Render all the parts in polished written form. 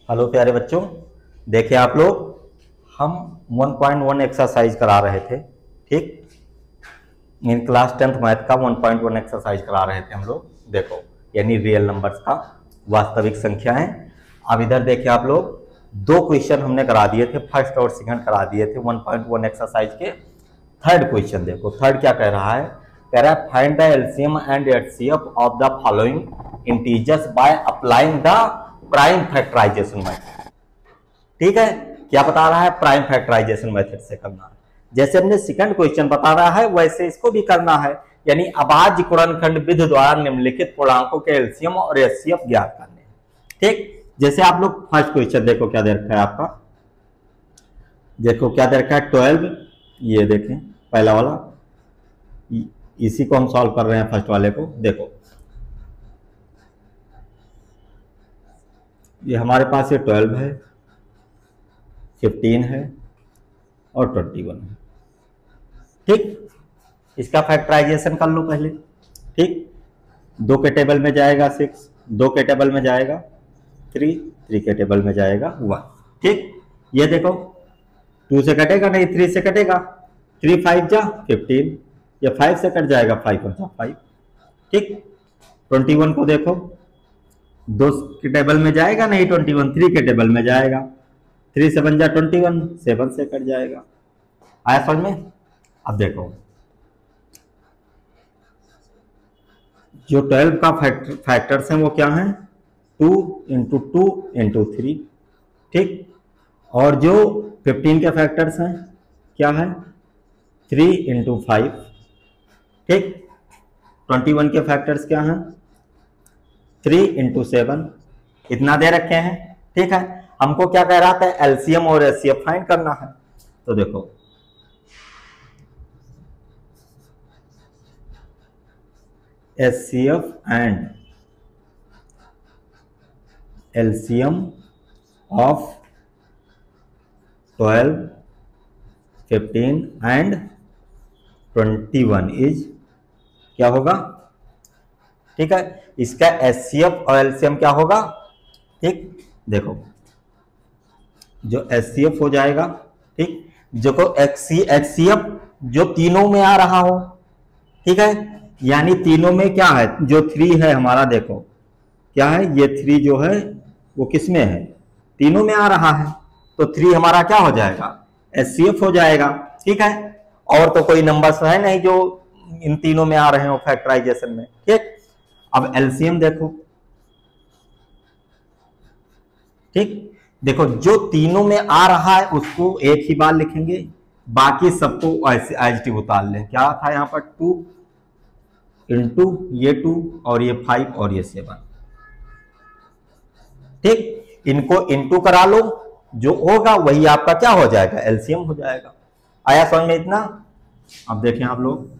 Hello प्यारे बच्चों, देखिए आप लोग, हम 1.1 एक्सरसाइज करा रहे थे। ठीक, इन क्लास 10th मैथ का 1.1 एक्सरसाइज करा रहे थे हम लोग। देखो, यानी रियल नंबर्स का, वास्तविक संख्याएं। अब इधर देखिए आप लोग, दो क्वेश्चन हमने करा दिए थे, फर्स्ट और सेकंड करा दिए थे 1.1 एक्सरसाइज के। थर्ड क्वेश्चन देखो, थर्ड क्या कह रहा है? कह रहा है find the LCM and HCF of the following integers by applying the prime factorisation method. ठीक है, क्या बता रहा है? प्राइम फैक्टराइजेशन मेथड से करना है। जैसे हमने सेकंड क्वेश्चन बता रहा है वैसे इसको भी करना है, यानी अभाज्य गुणनखंड विधि द्वारा निम्नलिखित पूर्णांकों के एलसीएम और एचसीएफ ज्ञात करने हैं। ठीक, जैसे आप लोग फर्स्ट क्वेश्चन देखो क्या दे रखा है आपका। देखो क्या दे रखा है, 12। ये देखें पहला वाला, इसी को हम सॉल्व कर रहे हैं, फर्स्ट वाले को। देखो ये हमारे पास ये 12 है, 15 है और 21 है। ठीक, इसका फैक्टराइजेशन कर लो पहले। ठीक, 2 के टेबल में जाएगा 6, 2 के टेबल में जाएगा 3, 3 के टेबल में जाएगा 1। ठीक, ये देखो 2 से कटेगा नहीं, 3 से कटेगा, 3 5 जा 15, ये 5 से कट जाएगा, 5 1 जा 5। ठीक, 21 को देखो, 2 के टेबल में जाएगा नहीं 21, 3 के टेबल में जाएगा, 3 से बन जा 21, 7 से कट जाएगा। आया समझ में? अब देखो जो 12 का फैक्टर्स हैं वो क्या हैं? 2 × 2 × 3। ठीक, और जो 15 के फैक्टर्स हैं क्या है? 3 × 5। ठीक, 21 के फैक्टर्स क्या हैं? 3 × 7। इतना दे रखे हैं। ठीक है, हमको क्या कह रहा था? एलसीएम और एचसीएफ फाइंड करना है। तो देखो HCF and LCM of 12, 15 and 21 is क्या होगा? ठीक है, इसका एचसीएफ और एलसीएम क्या होगा? ठीक, देखो जो एचसीएफ हो जाएगा, ठीक, जो को एचसीएफ जो तीनों में आ रहा हो। ठीक है, यानी तीनों में क्या है? जो 3 है हमारा, देखो क्या है, ये 3 जो है वो किस में है? तीनों में आ रहा है, तो 3 हमारा क्या हो जाएगा? एचसीएफ हो जाएगा। ठीक है, और तो कोई नंबर्स है नहीं जो इन तीनों में आ रहे हो फैक्टराइजेशन में। ठीक, अब एलसीएम देखो। ठीक, देखो जो तीनों में आ रहा है उसको एक ही बार लिखेंगे, बाकी सबको ऐसे एज टी उतार लें। क्या था यहाँ पर? 2 × ये 2 और ये 5 और ये 7। ठीक, इनको इनटू करा लो, जो होगा वही आपका क्या हो जाएगा? एलसीएम हो जाएगा। आया समझ में इतना? अब देखें आप लोग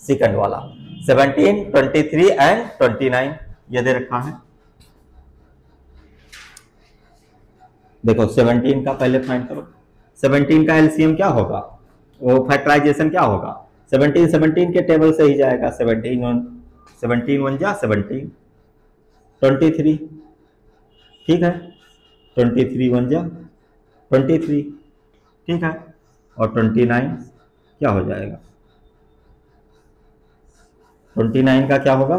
सेकंड वाला, 17, 23 एंड 29 ये दे रखा है। देखो 17 का पहले फाइंड करो। 17 का एलसीएम क्या होगा? वो फैक्टराइजेशन क्या होगा? 17 के टेबल से ही जाएगा। 17 1 जा 17, 23। ठीक है, 23 1 जा 23। ठीक है, और 29 क्या हो जाएगा? 29 का क्या होगा?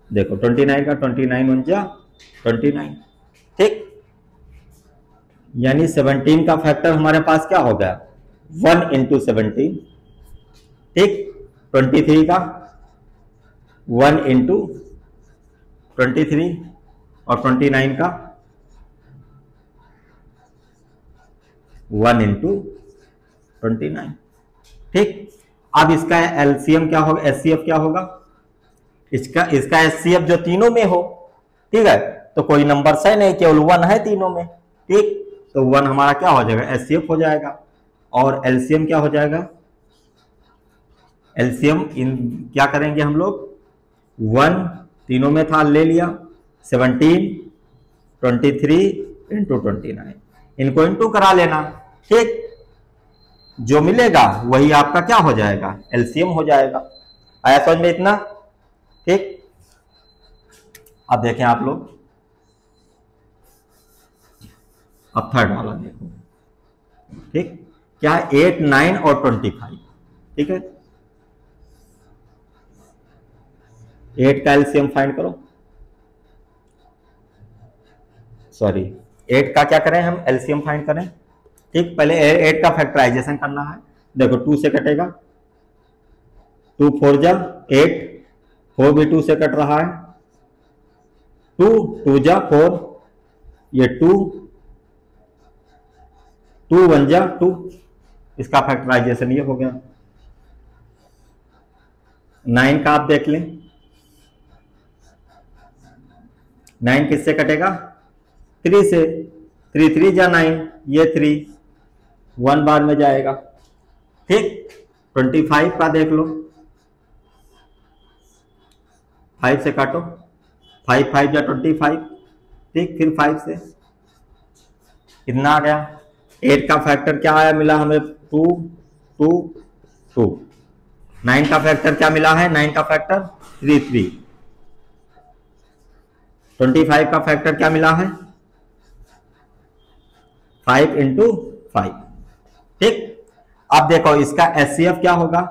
देखो 29 का 29 1 जा 29। ठीक, यानी 17 का फैक्टर हमारे पास क्या हो गया? 1 × 17। ठीक, 23 का 1 × 23 और 29 का 1 × 29। ठीक, अब इसका एलसीएम क्या होगा? एचसीएफ क्या होगा? इसका एचसीएफ जो तीनों में हो। ठीक है, तो कोई नंबर है नहीं, केवल 1 है तीनों में। ठीक, तो 1 हमारा क्या हो जाएगा? एचसीएफ हो जाएगा। और एलसीएम क्या हो जाएगा? एलसीएम इन क्या करेंगे हम लोग? 1 तीनों में था, ले लिया, 17, 23 × 29, इनको इनटू करा लेना। ठीक, जो मिलेगा वही आपका क्या हो जाएगा? एलसीएम हो जाएगा। आया समझ में इतना? ठीक, अब देखें आप लोग अब थर्ड वाला देखो, ठीक, क्या है 8, 9 और 25, ठीक है। 8 का एलसीएम फाइंड करो, सॉरी 8 का क्या करें हम, एलसीएम फाइंड करें, ठीक। पहले 8 का फैक्टराइजेशन करना है, देखो 2 से कटेगा, 2 4 जा 8, 4 भी 2 से कट रहा है, 2 2 जा 4, ये 2 2 1 जा 2, इसका फैक्टराइजेशन ये हो गया। 9 का आप देख लें, 9 किससे कटेगा, 3 से, 3 3 जा 9, ये 3 1 बाद में जाएगा, ठीक। 25 का देख लो, 5 से काटो, 5 5 जा 25, ठीक, फिर 5 से कितना आ गया, 8 का फैक्टर क्या आया, मिला हमें 2 2 2, 9 का फैक्टर क्या मिला है, 9 का फैक्टर 3 3, 25 का फैक्टर क्या मिला है, 5 इंटू 5, ठीक। अब देखो इसका एचसीएफ क्या होगा,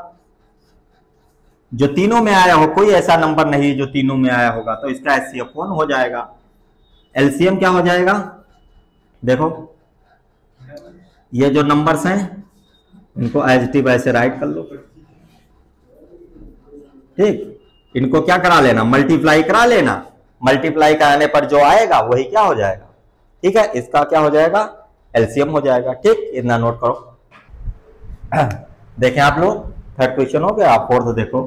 जो तीनों में आया हो, कोई ऐसा नंबर नहीं जो तीनों में आया होगा, तो इसका एचसीएफ 1 हो जाएगा। एलसीएम क्या हो जाएगा, देखो ये जो नंबर्स हैं इनको एज इट इज ऐसे राइट कर लो, ठीक। इनको क्या करा लेना, मल्टीप्लाई करा लेना, मल्टीप्लाई कराने पर जो आएगा वही क्या हो जाएगा, ठीक है, इसका क्या हो जाएगा, एलसीएम हो जाएगा, ठीक। इतना नोट करो। देखें आप लोग, थर्ड क्वेश्चन हो गया, आप फोर्थ देखो।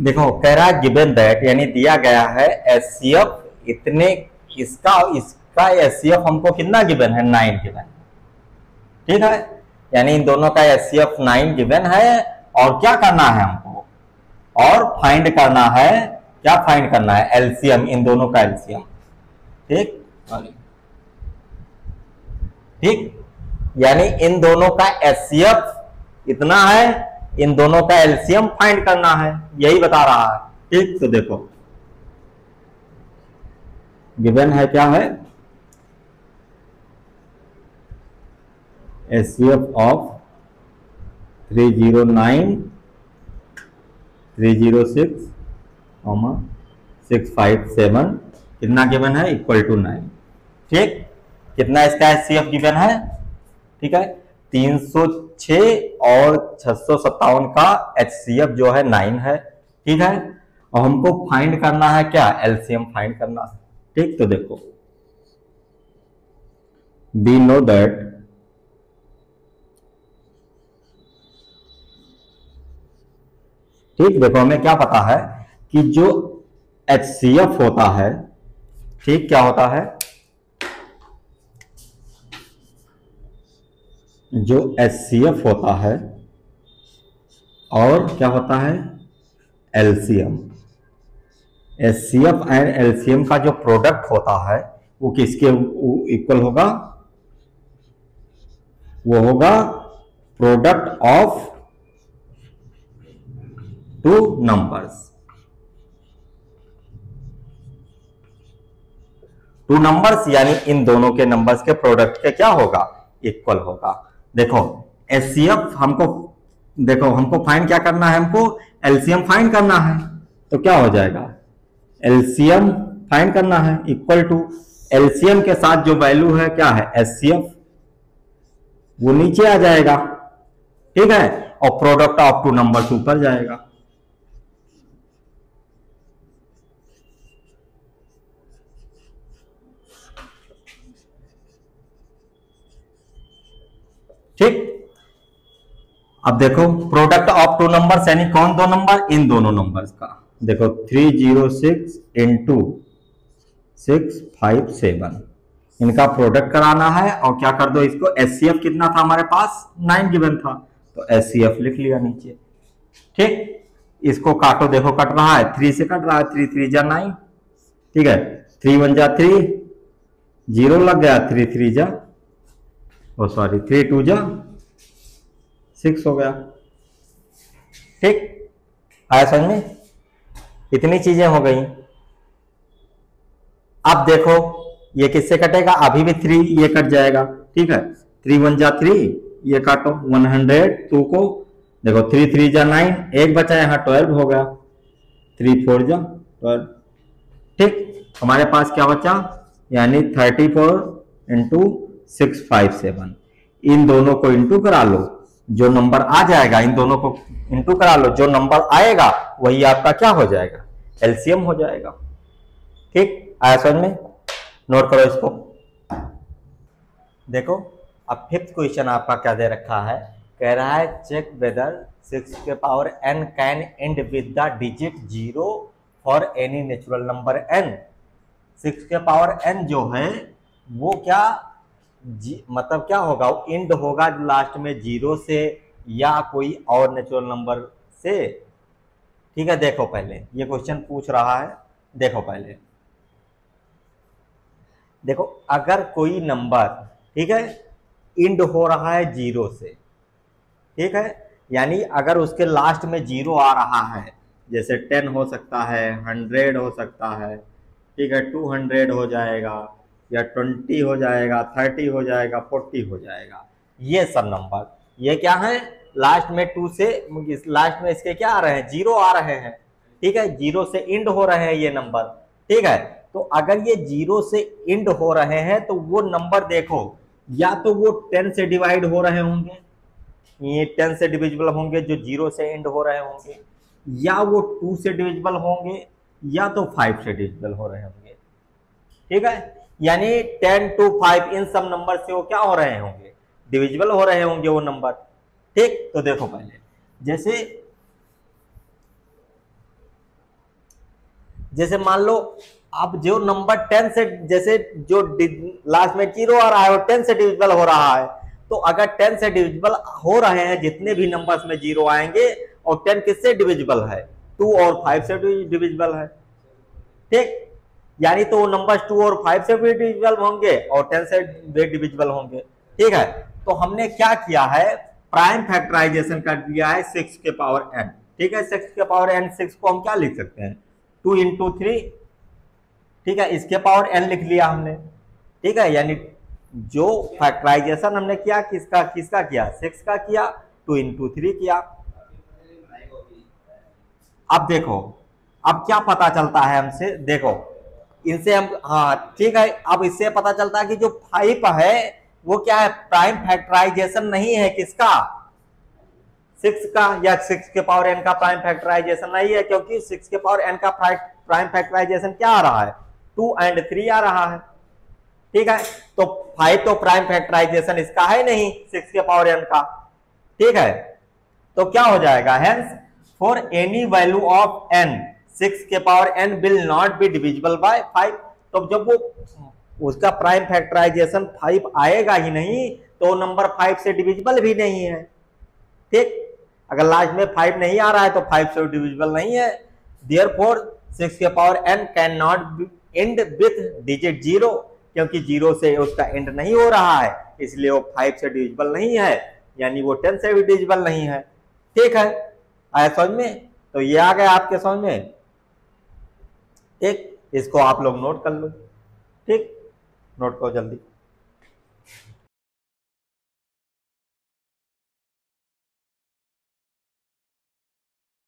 देखो कह रहा है गिवन दैट, यानी दिया गया है एचसीएफ इतने, इसका एचसीएफ हमको कितना गिवन है, 9 गिवन, ठीक है। यानी इन दोनों का एचसीएफ 9 गिवन है, और क्या करना है हमको, और फाइंड करना है, क्या फाइंड करना है, एलसीएम, इन दोनों का एलसीएम, ठीक ठीक। यानी इन दोनों का एचसीएफ इतना है, इन दोनों का एलसीएम फाइंड करना है, यही बता रहा है, ठीक। तो देखो गिवन है, क्या है, एचसीएफ ऑफ 309 306 657 कितना गिवन है, इक्वल टू 9, ठीक। कितना इसका एचसीएफ गिवन है, ठीक है, 306 और 657 का एचसीएफ जो है 9 है, ठीक है। और हमको फाइंड करना है क्या, एलसीएम फाइंड करना है, ठीक। तो देखो वी नो दैट ठीक, देखो हमें क्या पता है कि जो एचसीएफ होता है, ठीक, क्या होता है, जो एचसीएफ होता है और क्या होता है, एलसीएम, एचसीएफ एंड एलसीएम का जो प्रोडक्ट होता है वो किसके इक्वल होगा, वो होगा प्रोडक्ट ऑफ 2 नंबर्स, 2 नंबर्स, यानी इन दोनों के नंबर्स के प्रोडक्ट के क्या होगा, इक्वल होगा। देखो एचसीएफ हमको, देखो हमको फाइंड क्या करना है, हमको एलसीएम फाइंड करना है, तो क्या हो जाएगा, एलसीएम फाइंड करना है, इक्वल टू एलसीएम के साथ जो वैल्यू है क्या है, एचसीएफ, वो नीचे आ जाएगा, ठीक है, और प्रोडक्ट ऑफ 2 नंबर्स ऊपर जाएगा, ठीक। अब देखो प्रोडक्ट ऑफ 2 नंबर्स, यानी कौन 2 नंबर, इन दोनों नंबर्स का, देखो 306 इंटू 657, इनका प्रोडक्ट कराना है, और क्या कर दो इसको, एचसीएफ कितना था हमारे पास, 9 गिवन था, तो एचसीएफ लिख लिया नीचे, ठीक। इसको काटो, देखो कट रहा है, 3 से कट रहा है, 3 3 जा 9, ठीक है, 3 1 जा 3, 0 लग गया, 3 3 जा, ओ सॉरी 3 2 जा 6 हो गया, ठीक। आया समझ में, इतनी चीजें हो गई। अब देखो ये किससे कटेगा, अभी भी 3 ये कट जाएगा, ठीक है, 3 1 जा 3, ये काटो 102 को, देखो 3 3 जा 9, एक बचा यहाँ 12 हो गया, 3 4 जा 12, ठीक। हमारे पास क्या बचा, यानी 34 इंटू 657, इन दोनों को इंटू करा लो, जो नंबर आ जाएगा इन दोनों को इंटू करा लो, जो नंबर आएगा वही आपका क्या हो जाएगा, एलसीएम हो जाएगा, ठीक। आया समझ में, नोट करो इसको। देखो अब फिफ्थ क्वेश्चन आपका क्या दे रखा है, कह रहा है चेक वेदर 6 के power n can and with the digit 0 for any natural number n। 6 के पावर n जो है वो क्या मतलब क्या होगा, एंड होगा लास्ट में 0 से या कोई और नेचुरल नंबर से, ठीक है। देखो पहले ये क्वेश्चन पूछ रहा है, देखो पहले देखो अगर कोई नंबर, ठीक है, इंड हो रहा है 0 से, ठीक है, यानी अगर उसके लास्ट में 0 आ रहा है, जैसे 10 हो सकता है, 100 हो सकता है, ठीक है, 200 हो जाएगा, या 20 हो जाएगा, 30 हो जाएगा, 40 हो जाएगा, ये सब नंबर ये क्या है, लास्ट में 2 से लास्ट में इसके क्या आ रहे हैं, 0 आ रहे हैं, ठीक है, 0 से इंड हो रहे हैं ये नंबर, ठीक है। तो अगर ये 0 से इंड हो रहे हैं तो वो नंबर देखो, या तो वो 10 से डिवाइड हो रहे होंगे, ये 10 से डिविजिबल होंगे जो 0 से एंड हो रहे होंगे, या वो 2 से डिविजिबल होंगे, या तो 5 से डिविजिबल हो रहे होंगे, ठीक है। यानी 10 to 5 इन सब नंबर से वो क्या हो रहे होंगे, डिविजिबल हो रहे होंगे वो नंबर, ठीक। तो देखो पहले जैसे मान लो अब जो नंबर 10 से, जैसे जो लास्ट में 0 आ रहा है वो 10 से डिविजिबल हो रहा है, तो अगर 10 से डिविजिबल हो रहे हैं जितने भी नंबर्स में 0 आएंगे, और 10 किससे डिविजिबल है, 2 और 5 से डिविजिबल है, ठीक। यानी तो वो नंबर्स 2 और 5 से भी डिविजिबल होंगे और 10 से भी डिविजिबल होंगे, ठीक है। तो हमने क्या किया है, प्राइम फैक्टराइजेशन कर दिया है 6 के पावर n, ठीक है। 6 के पावर n, 6 को हम क्या लिख सकते हैं, 2 इंटू 3, ठीक है, इसके पावर n लिख लिया हमने, ठीक है। यानी जो फैक्टराइजेशन हमने किया किसका किसका किया, 6 का किया, 2 इंटू 3 किया। अब देखो अब क्या पता चलता है हमसे, देखो इनसे हम, हाँ ठीक है, अब इससे पता चलता है कि जो 5 है वो क्या है, प्राइम फैक्टराइजेशन नहीं है किसका, 6 का, या 6 के पावर n का प्राइम फैक्टराइजेशन नहीं है, क्योंकि 6 के पावर n का प्राइम फैक्टराइजेशन क्या आ रहा है, 2 and 3 आ रहा है, ठीक है। तो 5 तो प्राइम फैक्टराइजेशन इसका है नहीं 6 के पावर n का, ठीक है। तो क्या हो जाएगा, hence for any value of n 6 के power n will not be divisible by 5। तो जब वो उसका प्राइम फैक्टराइजेशन 5 आएगा ही नहीं तो नंबर 5 से डिविजिबल भी नहीं है, ठीक। अगर लास्ट में 5 नहीं आ रहा है तो 5 से डिविजिबल नहीं है, देयरफॉर 6 के power n can not and with digit 0, क्योंकि 0 से उसका एंड नहीं हो रहा है, इसलिए वो 5 से डिविजिबल नहीं है, यानी वो 10 से भी डिविजिबल नहीं है, ठीक है। आया समझ में, तो ये आ गया आपके समझ में, ठीक। इसको आप लोग नोट कर लो, ठीक, नोट करो जल्दी।